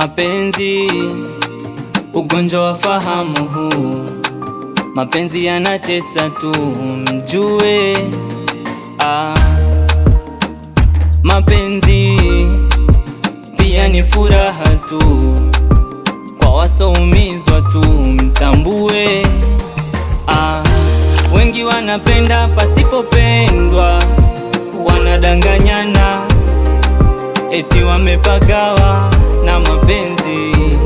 Mapenzi ugonjwa wa fahamu huu, mapenzi yanatesa tu mjue. Mapenzi pia ni furaha tu kwa wasoumizwa tu mtambue. Wengi wanapenda pasipopendwa, wanadanganyana eti wamepagawa na mapenzi.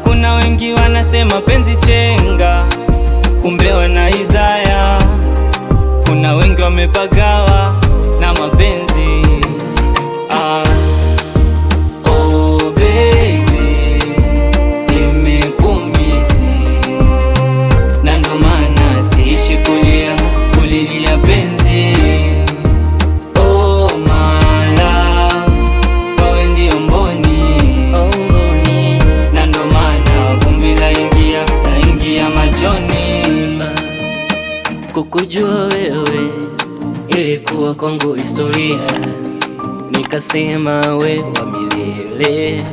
Kuna wengi wanasema penzi chenga, kumbe wanaizaya. Kuna wengi wamepagawa na mapenzi. Oh baby, nimekumisi na ndo maana siishi kulilia penzi. Oh my love, wewe ndio mboni, na ndo maana vumbi laingia machoni. Kukujua wewe ilikuwa kwangu historia, nikasema we wa milele.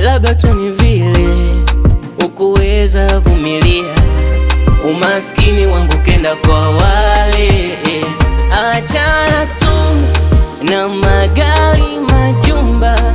Labda tu ni vile ukuweza vumilia umaskini wangu kenda kwa wale. Achana tu na magari majumba,